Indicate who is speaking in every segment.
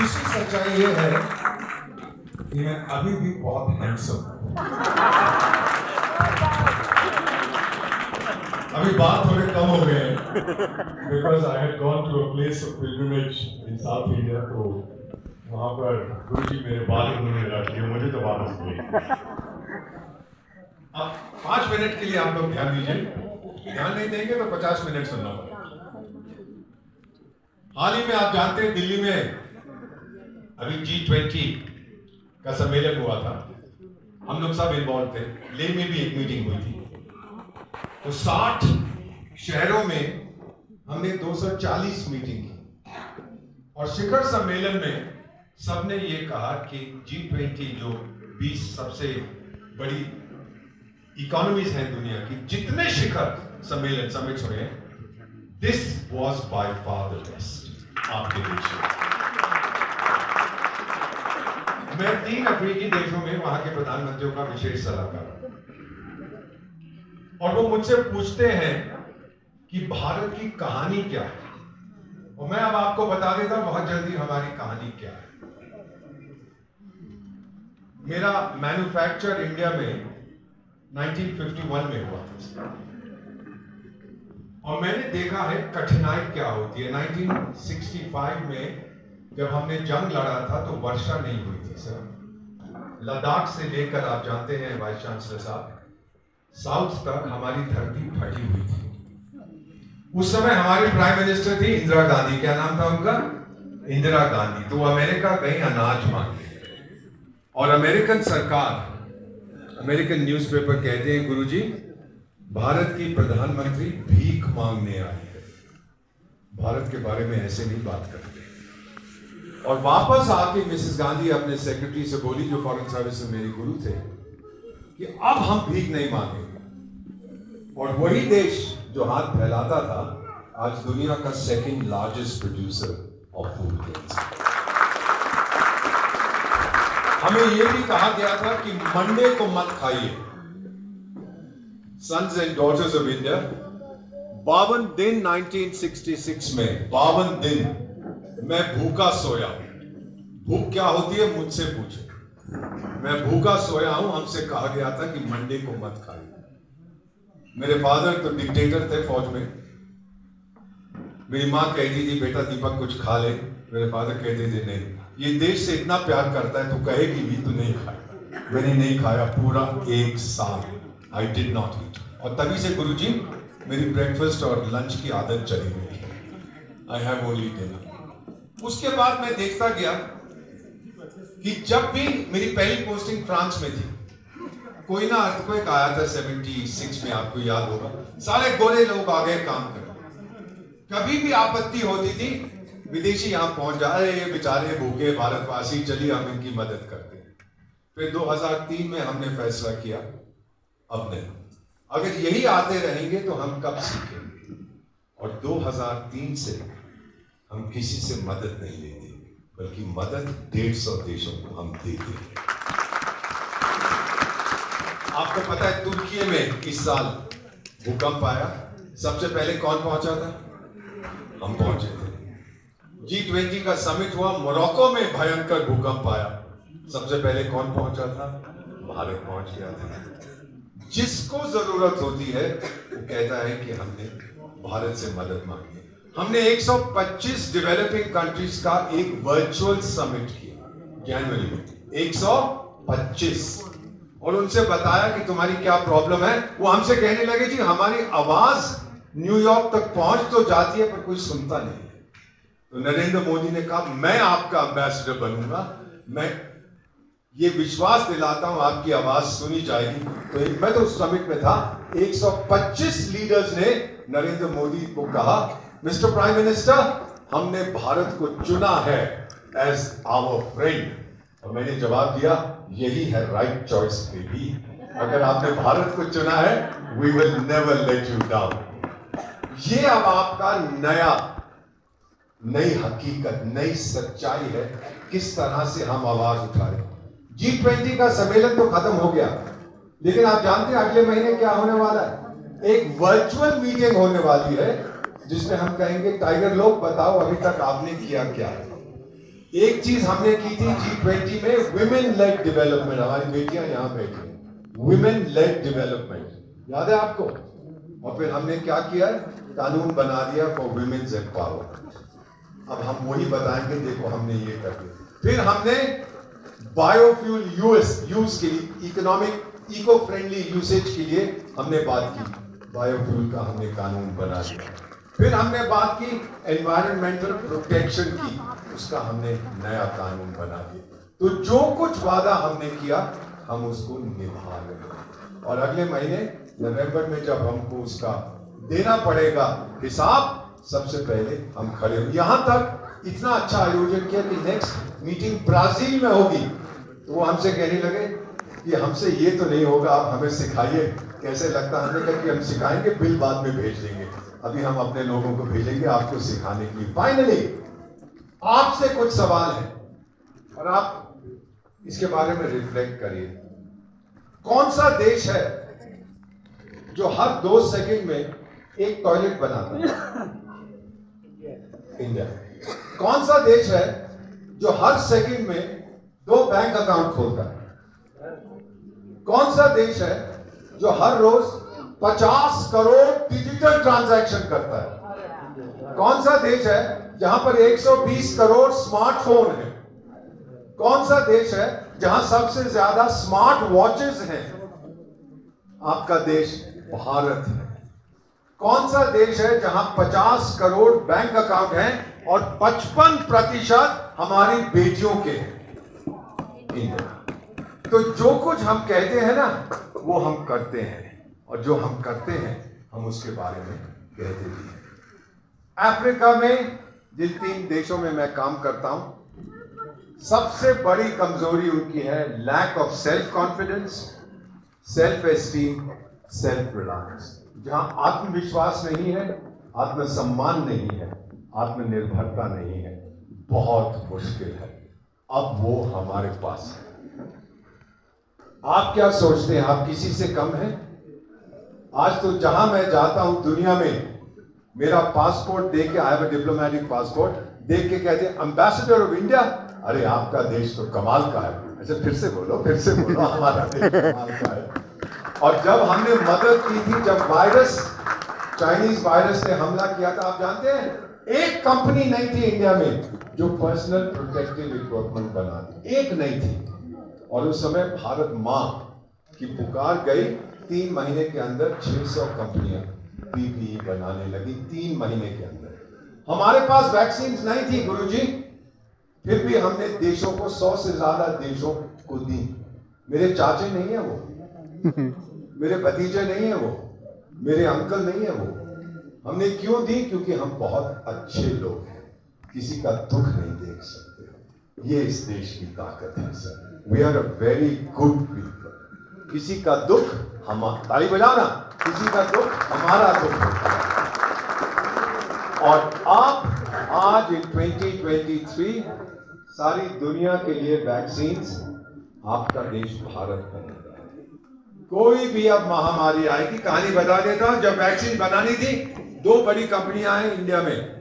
Speaker 1: दूसरी सच्चाई ये है कि मैं अभी भी बहुत हैंडसम हूं। अभी बात थोड़े कम हो गए हैं because I had gone to a place of pilgrimage in south India, तो वहां पर गुरुजी मेरे बाल उन्होंने रख लिए, मुझे तो वापस भेज। अब 5 मिनट के लिए आप लोग ध्यान दीजिए, ध्यान नहीं देंगे तो 50 मिनट सुनना पड़ेगा। हाल ही में आप जानते हैं दिल्ली में अभी G20 का सम्मेलन हुआ था, हम लोग सब इन्वॉल्व थे। लेह में भी एक मीटिंग हुई थी, तो 60 शहरों में हमने 240 मीटिंग की और शिखर सम्मेलन में सबने ये कहा कि G20 जो 20 सबसे बड़ी इकोनॉमीज हैं दुनिया की, जितने शिखर सम्मेलन समिट हुए हैं, this was by far the best आपके देश में। मैं 3 अफ्रीकी देशों में वहां के प्रधानमंत्रियों का विशेष सलाहकार हूं और वो मुझसे पूछते हैं कि भारत की कहानी क्या है, और मैं अब आपको बता देता हूं बहुत जल्दी हमारी कहानी क्या है। मेरा मैन्युफैक्चर इंडिया में 1951 में हुआ था और मैंने देखा है कठिनाई क्या होती है। 1965 में जब हमने जंग लड़ा था तो वर्षा नहीं हुई थी सर। लद्दाख से लेकर आप जानते हैं वाइस चांसलर साहब, साउथ तक हमारी धरती फटी हुई थी। उस समय हमारी प्राइम मिनिस्टर थी इंदिरा गांधी। क्या नाम था उनका? इंदिरा गांधी। तो अमेरिका गई अनाज मांगने और अमेरिकन सरकार, अमेरिकन न्यूज़पेपर कहते हैं गुरुजी भारत की प्रधानमंत्री भीख मांगने आई है। भारत के बारे में ऐसे नहीं बात करते। और वापस आके मिसेस गांधी अपने सेक्रेटरी से बोली, जो फॉरेन सर्विस में मेरे गुरु थे, कि अब हम भीख नहीं मांगेंगे। और वही देश जो हाथ फैलाता था आज दुनिया का 2nd largest producer of food grains. हमें यह भी कहा गया था कि मंडे को मत खाइए। Sons and daughters of India, 52 दिन 1966 में 52 दिन मैं भूखा सोया। भूख क्या होती है मुझसे पूछे। मैं भूखा सोया हूं। हमसे कहा गया था कि मंडे को मत खाइए। मेरे फादर तो डिक्टेटर थे फौज में। मेरी मां कहती थी बेटा दीपक कुछ खा ले। मेरे फादर कहते थे नहीं, ये देश से इतना प्यार करता है तो कहेगी भी तो नहीं खाएगा। मैंने नहीं खाया पूरा 1 साल। I did not eat. और तभी से गुरुजी मेरी ब्रेकफास्ट और लंच की आदत चली गई। I have only dinner. उसके बाद मैं देखता गया कि जब भी मेरी पहली पोस्टिंग फ्रांस में थी, कोई ना अर्थक्वेक आया था 76 में, आपको याद होगा। सारे गोरे लोग आ गए काम करने। कभी भी आपत्ति होती थी, विदेशी यहां पहुंच जा रहे, ये बेचारे भूखे भारतवासी, चलिए हम इनकी मदद करते हैं। फिर 2003 में हमने फैसला किया अब नहीं, अगर यही आते रहेंगे तो हम कब सीखेंगे। और 2003 से हम किसी से मदद नहीं लेते, बल्कि मदद 150 देशों को हम देते हैं। आपको पता है तुर्की में इस साल भूकंप आया, सबसे पहले कौन पहुंचा था? हम पहुंचे थे। G20 का समिट हुआ, मोरक्को में भयंकर भूकंप आया, सबसे पहले कौन पहुंचा था? भारत पहुंच गया था। जिसको जरूरत होती है वो कहता है कि हमने भारत से मदद मांगी। हमने 125 डेवलपिंग कंट्रीज का एक वर्चुअल समिट किया जनवरी में, 125, और उनसे बताया कि तुम्हारी क्या प्रॉब्लम है। वो हमसे कहने लगे जी हमारी आवाज न्यूयॉर्क तक पहुंच तो जाती है पर कोई सुनता नहीं है। तो नरेंद्र मोदी ने कहा मैं आपका एम्बेसडर बनूंगा, मैं ये विश्वास दिलाता हूं आपकी आवाज सुनी जाएगी। तो मैं तो उस समिट में था, 125 लीडर्स ने नरेंद्र मोदी को कहा मिस्टर प्राइम मिनिस्टर, हमने भारत को चुना है एज आवर फ्रेंड। और मैंने जवाब दिया यही है राइट चॉइस बेबी। अगर आपने भारत को चुना है, we will never let you down. ये अब आपका नई हकीकत, नई सच्चाई है, किस तरह से हम आवाज उठाएं। G20 का सम्मेलन तो खत्म हो गया, लेकिन आप जानते हैं अगले महीने क्या होने वाला है? एक वर्चुअल मीटिंग होने वाली है जिसमें हम कहेंगे टाइगर लोग बताओ अभी तक आपने किया क्या है। एक चीज हमने की थी G20 में, विमेन लेड डेवलपमेंट। हमारी बेटियां यहां बैठी हैं, विमेन लेड डेवलपमेंट, याद है आपको? और फिर हमने क्या किया, कानून बना दिया फॉर विमेन्स एम्पावरमेंट। अब हम वही बताएंगे, देखो हमने ये कर दिया। फिर हमने बायोफ्यूल यूज के लिए, इकोनॉमिक इको फ्रेंडली यूसेज के लिए हमने बात की, बायोफ्यूल का हमने कानून बना दिया। फिर हमने बात की एनवायरमेंटल प्रोटेक्शन की, उसका हमने नया कानून बना दिया। तो जो कुछ वादा हमने किया हम उसको निभा रहे हैं, और अगले महीने नवंबर में जब हमको उसका देना पड़ेगा हिसाब, सबसे पहले हम खड़े हो। यहां तक इतना अच्छा आयोजन किया कि नेक्स्ट मीटिंग ब्राजील में होगी, तो वो हमसे कहने लगे कि हमसे ये तो नहीं होगा, आप हमें सिखाइए कैसे लगता। हमने कहा कि हम सिखाएंगे, बिल बाद में भेज देंगे, अभी हम अपने लोगों को भेजेंगे आपको सिखाने के लिए। फाइनली आपसे कुछ सवाल है और आप इसके बारे में रिफ्लेक्ट करिए। कौन सा देश है जो हर 2 सेकंड में एक टॉयलेट बनाता है? इंडिया। कौन सा देश है जो हर सेकंड में 2 बैंक अकाउंट खोलता है? कौन सा देश है जो हर रोज 50 करोड़ डिजिटल ट्रांजैक्शन करता है? कौन सा देश है जहां पर 120 करोड़ स्मार्टफोन है? कौन सा देश है जहां सबसे ज्यादा स्मार्ट वॉचेस हैं? आपका देश भारत है। कौन सा देश है जहां 50 करोड़ बैंक अकाउंट हैं और 55% हमारी बेटियों के हैं? इंडिया। तो जो कुछ हम कहते हैं ना, वो हम करते हैं, और जो हम करते हैं हम उसके बारे में कहते भी हैं। अफ्रीका में जिन 3 देशों में मैं काम करता हूं, सबसे बड़ी कमजोरी उनकी है lack of self confidence, self esteem, self reliance. जहां आत्मविश्वास नहीं है, आत्मसम्मान नहीं है, आत्मनिर्भरता नहीं है, बहुत मुश्किल है। अब वो हमारे पास है। आप क्या सोचते हैं, आप किसी से कम हैं? आज तो जहां मैं जाता हूं दुनिया में, मेरा पासपोर्ट देख के, I have a diplomatic passport, देख के कहते हैं एम्बेसडर ऑफ इंडिया। अरे आपका देश तो कमाल का है। अच्छा फिर से बोलो, हमारा देश कमाल का है। और जब हमने मदद की थी, जब चाइनीज वायरस ने हमला किया था, आप जानते हैं एक कंपनी नहीं थी इंडिया में जो पर्सनल प्रोटेक्टिव इक्विपमेंट बनाती, एक नहीं थी। और उस समय भारत मां की पुकार गई, 3 महीने के अंदर 600 कंपनियां पीपीई बनाने लगी, 3 महीने के अंदर। हमारे पास वैक्सीन नहीं थी गुरुजी, फिर भी हमने देशों को, 100 से ज्यादा देशों को दी। मेरे चाचे नहीं है वो, मेरे भतीजे नहीं है वो, मेरे अंकल नहीं है वो। हमने क्यों दी? क्योंकि हम बहुत अच्छे लोग हैं, किसी का दुख नहीं देख सकते। ये इस देश की ताकत है sir. We are a very good people. किसी का दुख हम, ताली बजाना, किसी का दुख हमारा दुख होता है। और आप आज इन 2023 सारी दुनिया के लिए वैक्सीन आपका देश भारत बनेगा। कोई भी अब महामारी आएगी, कहानी बता देता हूं, जब वैक्सीन बनानी थी 2 बड़ी कंपनियां आई इंडिया में,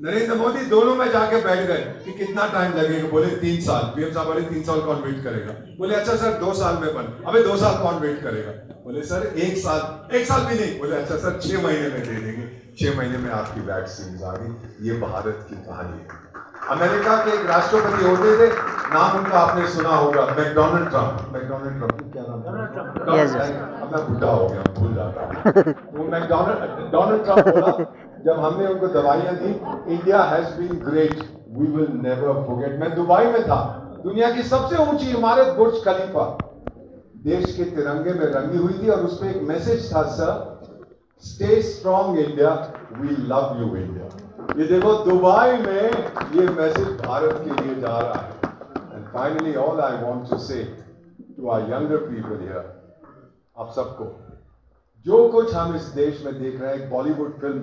Speaker 1: नरेंद्र मोदी दोनों में जाके बैठ गए कि कितना टाइम लगेगा। बोले 3 साल। पीएम साहब बोले 3 साल कौन वेट करेगा? बोले अच्छा सर 2 साल में बन। अबे 2 साल कौन वेट करेगा? बोले सर 1 साल भी नहीं। बोले अच्छा सर 6 महीने में दे देंगे। 6 महीने में आपकी वैक्सीन आ गई। ये भारत की कहानी है। अमेरिका के एक राष्ट्रपति होते थे, नाम उनका आपने सुना होगा, मैकडोनाल्ड ट्रंप। क्या नाम? अब मैं बुढ़ा हो गया, भूल जाता हूं। वो डोनाल्ड ट्रंप बोला, जब हमने उनको दवाइयां दी, India has been great, we will never forget. मैं दुबई में था, दुनिया की सबसे ऊंची इमारत बुर्ज खलीफा देश के तिरंगे में रंगी हुई थी, और उसमें एक मैसेज था, sir stay strong India, we love you India. ये देखो दुबई में ये मैसेज भारत के लिए जा रहा है। And finally all I want to say to our younger people here, आप सबको, जो कुछ हम इस देश में देख रहे हैं, एक बॉलीवुड फिल्म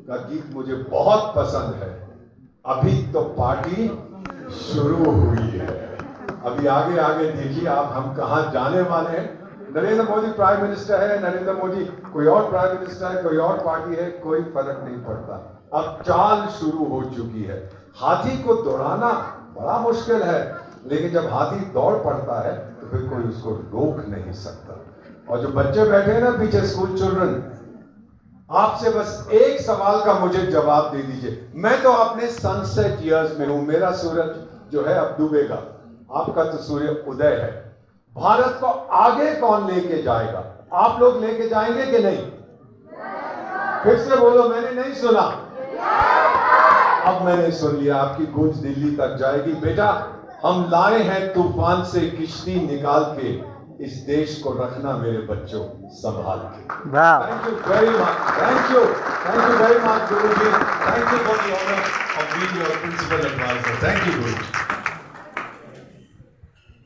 Speaker 1: का गीत मुझे बहुत पसंद है, अभी तो पार्टी शुरू हुई है। अभी आगे आगे देखिए आप, हम कहां जाने वाले हैं। नरेंद्र मोदी प्राइम मिनिस्टर है, नरेंद्र मोदी कोई और प्राइम मिनिस्टर है, कोई और पार्टी है, कोई फर्क नहीं पड़ता। अब चाल शुरू हो चुकी है। हाथी को दौड़ाना बड़ा मुश्किल है, लेकिन जब हाथी दौड़ पड़ता है तो फिर कोई उसको रोक नहीं सकता। और जो बच्चे बैठे हैं ना पीछे, स्कूल चिल्ड्रन, आपसे बस एक सवाल का मुझे जवाब दे दीजिए। मैं तो अपने सनसेट ईयर्स में हूं, मेरा सूरज जो है अब डूबेगा, आपका तो सूर्य उदय है। भारत को आगे कौन लेके जाएगा? आप लोग लेके जाएंगे कि नहीं? फिर से बोलो, मैंने नहीं सुना। अब मैंने सुन लिया, आपकी गूंज दिल्ली तक जाएगी। बेटा, हम लाए हैं तूफान से किश्ती निकाल के, इस देश को रखना मेरे बच्चों संभाल के। Thank you very much, thank you very much guruji, thank you for the honour of being your principal adviser. Thank you Guruji.